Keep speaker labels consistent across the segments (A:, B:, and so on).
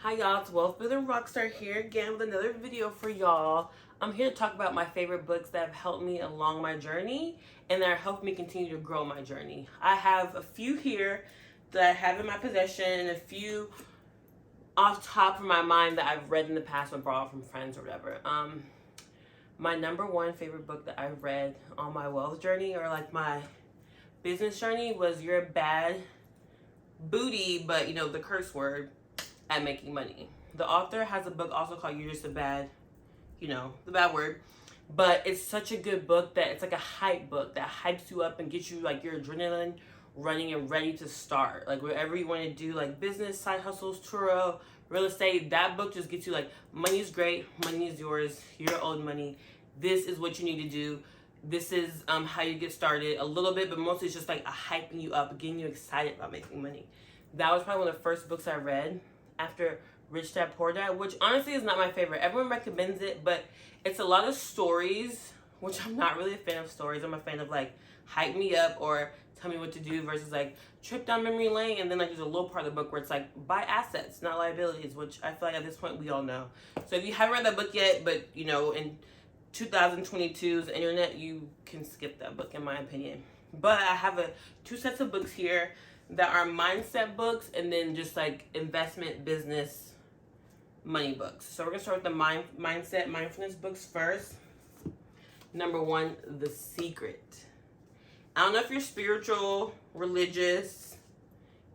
A: Hi y'all, it's Wealth Building Rockstar here again with another video for y'all. I'm here to talk about my favorite books that have helped me along my journey and that have helped me continue to grow my journey. I have a few here that I have in my possession and a few off top of my mind that I've read in the past or borrowed from friends or whatever. My number one favorite book that I've read on my wealth journey or like my business journey was You're a Bad Booty, but the curse word, at making money. The author has a book also called You're Just a Bad, the bad word. But it's such a good book that it's like a hype book that hypes you up and gets you like your adrenaline running and ready to start. Like whatever you want to do, like business, side hustles, Turo, real estate, that book just gets you like, money's great, money is yours, your own money. This is what you need to do. This is how you get started a little bit, but mostly it's just like a hyping you up, getting you excited about making money. That was probably one of the first books I read after Rich Dad Poor Dad, which honestly is not my favorite. Everyone recommends it, but it's a lot of stories, which I'm not really a fan of stories. I'm a fan of like hype me up or tell me what to do versus like trip down memory lane. And then like there's a little part of the book where it's like buy assets, not liabilities, which I feel like at this point we all know. So if you haven't read that book yet, but in 2022's internet, you can skip that book in my opinion. But I have two sets of books here that are mindset books and then just like investment, business, money books. So we're gonna start with the mindset, mindfulness books first. Number one, The Secret. I don't know if you're spiritual, religious,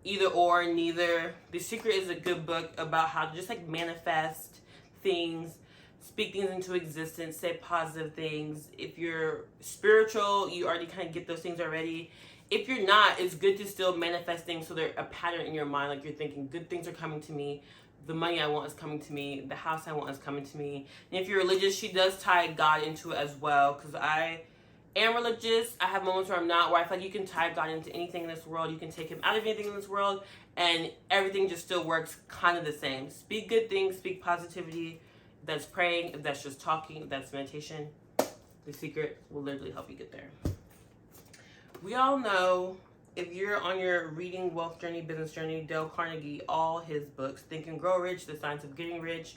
A: either or, neither. The Secret is a good book about how to just like manifest things, speak things into existence, say positive things. If you're spiritual, you already kind of get those things already. If you're not, it's good to still manifest things so they're a pattern in your mind. Like you're thinking, good things are coming to me. The money I want is coming to me. The house I want is coming to me. And if you're religious, she does tie God into it as well. Because I am religious. I have moments where I'm not, where I feel like you can tie God into anything in this world. You can take him out of anything in this world. And everything just still works kind of the same. Speak good things. Speak positivity. If that's praying. If that's just talking. If that's meditation. The Secret will literally help you get there. We all know, if you're on your reading wealth journey, business journey, Dale Carnegie, all his books, Think and Grow Rich, The Science of Getting Rich,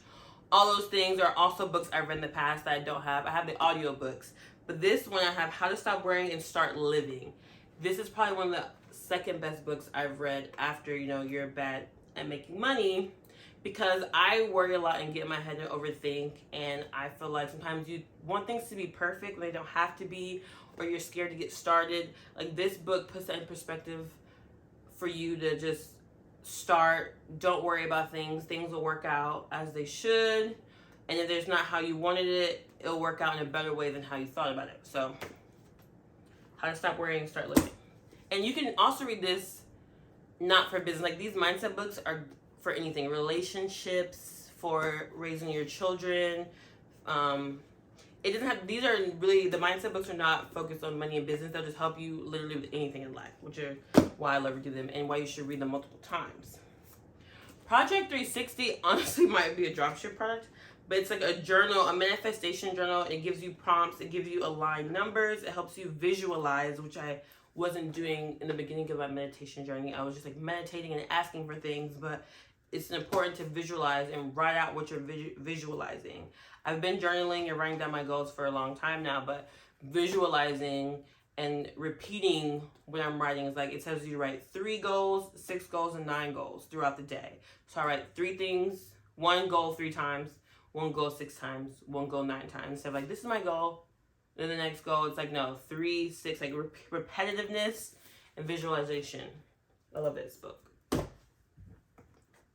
A: all those things are also books I've read in the past that I don't have. I have the audio books, but this one I have How to Stop Worrying and Start Living. This is probably one of the second best books I've read after, You're Bad at Making Money, because I worry a lot and get in my head and overthink, and I feel like sometimes you want things to be perfect when they don't have to be, or you're scared to get started. Like this book puts that in perspective for you to just start. Don't worry about things. Things will work out as they should. And if there's not how you wanted it, it'll work out in a better way than how you thought about it. So, How to Stop Worrying and Start Living. And you can also read this not for business. Like these mindset books are for anything. Relationships, for raising your children, it doesn't have, these are really, the mindset books are not focused on money and business. They'll just help you literally with anything in life, which are why I love to do them and why you should read them multiple times. Project 360 honestly might be a dropship product, but it's like a journal, a manifestation journal. It gives you prompts, it gives you aligned numbers, it helps you visualize, which I wasn't doing in the beginning of my meditation journey. I was just like meditating and asking for things, but it's important to visualize and write out what you're visualizing. I've been journaling and writing down my goals for a long time now, but visualizing and repeating what I'm writing is like, it tells you to write 3 goals, 6 goals, and 9 goals throughout the day. So I write 3 things, 1 goal 3 times, 1 goal 6 times, 1 goal 9 times. So like, this is my goal. Then the next goal, it's like, no, 3, 6, like repetitiveness and visualization. I love this book.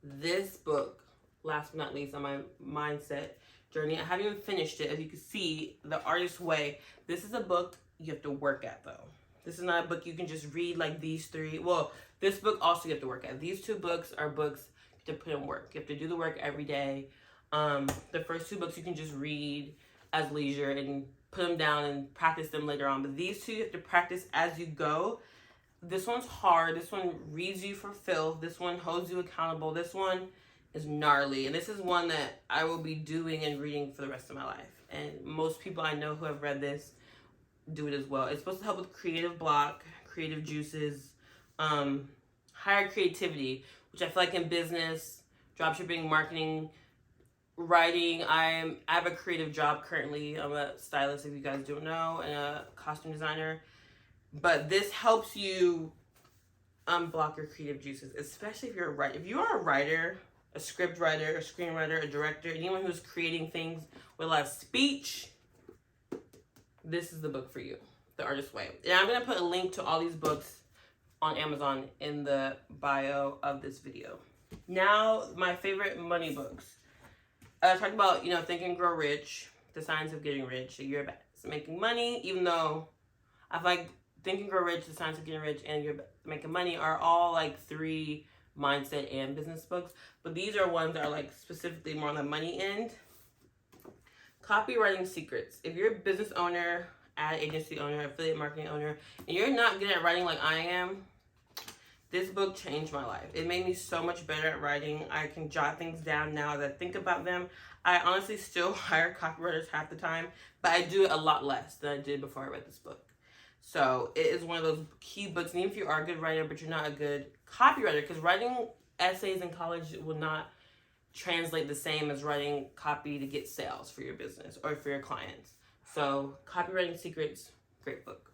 A: This book, last but not least, on my mindset journey, I haven't even finished it. As you can see, The Artist's Way. This is a book you have to work at, though. This is not a book you can just read like these 3. Well, this book also you have to work at. These 2 books are books you have to put in work. You have to do the work every day. The first 2 books you can just read as leisure and put them down and practice them later on. But these 2 you have to practice as you go. This one's hard. This one reads you for filth. This one holds you accountable. This one is gnarly. And this is one that I will be doing and reading for the rest of my life. And most people I know who have read this do it as well. It's supposed to help with creative block, creative juices, higher creativity, which I feel like in business, dropshipping, marketing, writing. I have a creative job currently. I'm a stylist, if you guys don't know, and a costume designer. But this helps you unblock your creative juices, especially if you're a writer. If you are a writer, a script writer, a screenwriter, a director, anyone who's creating things with a lot of speech, this is the book for you, The Artist's Way. And I'm going to put a link to all these books on Amazon in the bio of this video. Now, my favorite money books. I talked about, Think and Grow Rich, The Science of Getting Rich. You're making money, even though I feel like Think and Grow Rich, The Science of Getting Rich, and You're Making Money are all like 3 mindset and business books. But these are ones that are like specifically more on the money end. Copywriting Secrets. If you're a business owner, ad agency owner, affiliate marketing owner, and you're not good at writing like I am, this book changed my life. It made me so much better at writing. I can jot things down now that I think about them. I honestly still hire copywriters half the time, but I do it a lot less than I did before I read this book. So it is one of those key books. And even if you are a good writer, but you're not a good copywriter, because writing essays in college will not translate the same as writing copy to get sales for your business or for your clients. So Copywriting Secrets, great book.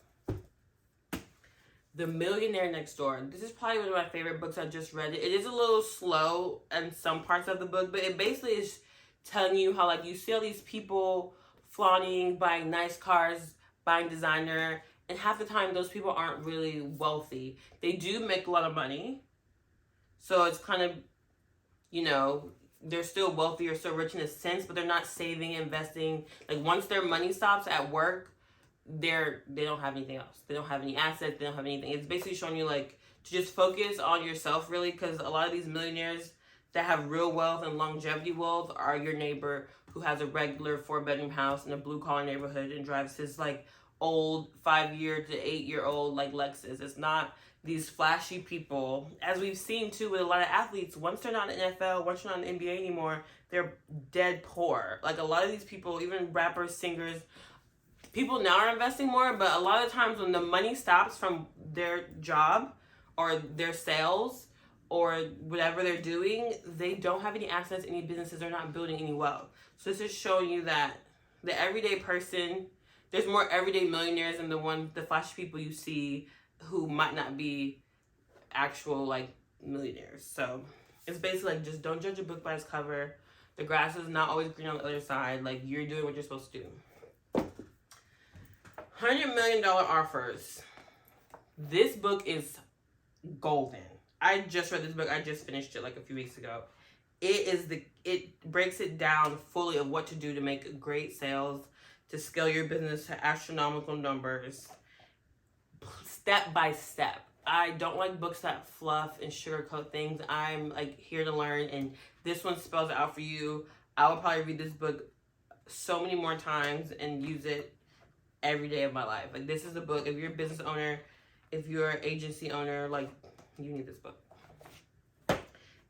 A: The Millionaire Next Door. This is probably one of my favorite books. I just read it. It is a little slow in some parts of the book, but it basically is telling you how, like, you see all these people flaunting, buying nice cars, buying designer, and half the time those people aren't really wealthy. They do make a lot of money. So it's kind of, they're still wealthy or still rich in a sense, but they're not saving, investing. Like, once their money stops at work, they don't have anything else. They don't have any assets. They don't have anything. It's basically showing you, like, to just focus on yourself, really, because a lot of these millionaires that have real wealth and longevity wealth are your neighbor who has a regular 4-bedroom house in a blue-collar neighborhood and drives his, like, old 5-year to 8-year-old, like, Lexus. It's not these flashy people, as we've seen too with a lot of athletes. Once they're not in the NFL, once they're not in the NBA anymore, they're dead poor. Like, a lot of these people, even rappers, singers, people now are investing more, but a lot of times when the money stops from their job or their sales or whatever they're doing, they don't have any assets, any businesses, they're not building any wealth. So this is showing you that the everyday person, there's more everyday millionaires than the flashy people you see who might not be actual, like, millionaires. So it's basically like, just don't judge a book by its cover. The grass is not always green on the other side. Like, you're doing what you're supposed to do. $100 million offers. This book is golden. I just read this book. I just finished it like a few weeks ago. It breaks it down fully of what to do to make great sales, to scale your business to astronomical numbers, step by step. I don't like books that fluff and sugarcoat things. I'm, like, here to learn, and this one spells it out for you. I will probably read this book so many more times and use it every day of my life. Like, this is a book, if you're a business owner, if you're an agency owner, like, you need this book.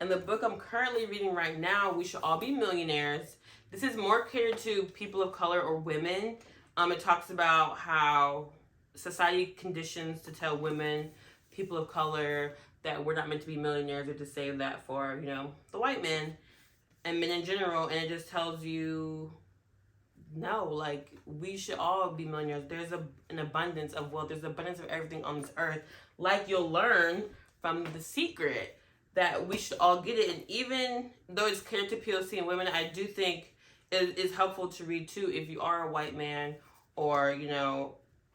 A: And the book I'm currently reading right now, We Should All Be Millionaires. This is more catered to people of color or women. It talks about how society conditions to tell women, people of color, that we're not meant to be millionaires, or to save that for, the white men and men in general. And it just tells you, no, like, we should all be millionaires. There's an abundance of wealth. There's an abundance of everything on this earth. Like, you'll learn from The Secret that we should all get it. And even though it's catered to POC and women, I do think it is helpful to read too if you are a white man or,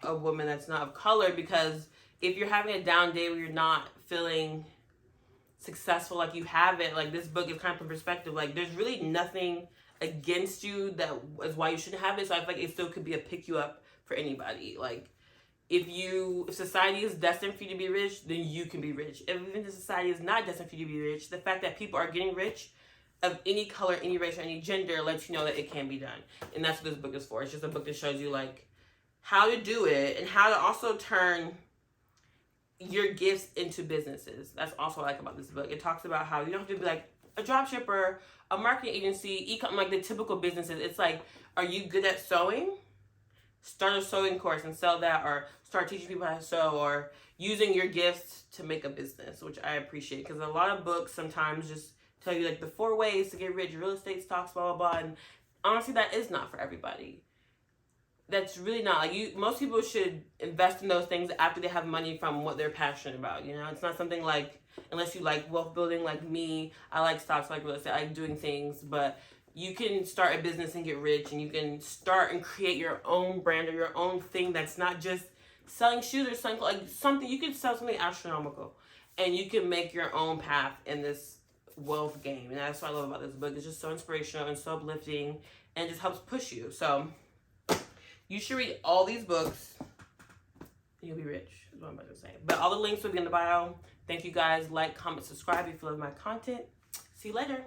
A: a woman that's not of color, because if you're having a down day where you're not feeling successful like you have it, like, this book is kind of a perspective. Like, there's really nothing against you that is why you shouldn't have it. So I feel like it still could be a pick you up for anybody. Like, if society is destined for you to be rich, then you can be rich. If even the society is not destined for you to be rich, the fact that people are getting rich of any color, any race, or any gender lets you know that it can be done. And that's what this book is for. It's just a book that shows you, like, how to do it and how to also turn your gifts into businesses. That's also what I like about this book. It talks about how you don't have to be like a dropshipper, a marketing agency, e-com, like the typical businesses. It's like, are you good at sewing? Start a sewing course and sell that, or start teaching people how to sew, or using your gifts to make a business, which I appreciate, because a lot of books sometimes just tell you like the 4 ways to get rich, real estate, stocks, blah, blah, blah. And honestly, that is not for everybody. That's really not. Like, most people should invest in those things after they have money from what they're passionate about. You know, it's not something like, unless you like wealth building like me, I like stocks, I like real estate, I like doing things, but you can start a business and get rich, and you can start and create your own brand or your own thing that's not just selling shoes or something, like something. You can sell something astronomical, and you can make your own path in this wealth game. And that's what I love about this book. It's just so inspirational and so uplifting, and just helps push you. So you should read all these books, and you'll be rich, is what I'm about to say. But all the links will be in the bio. Thank you guys. Like, comment, subscribe if you love my content. See you later.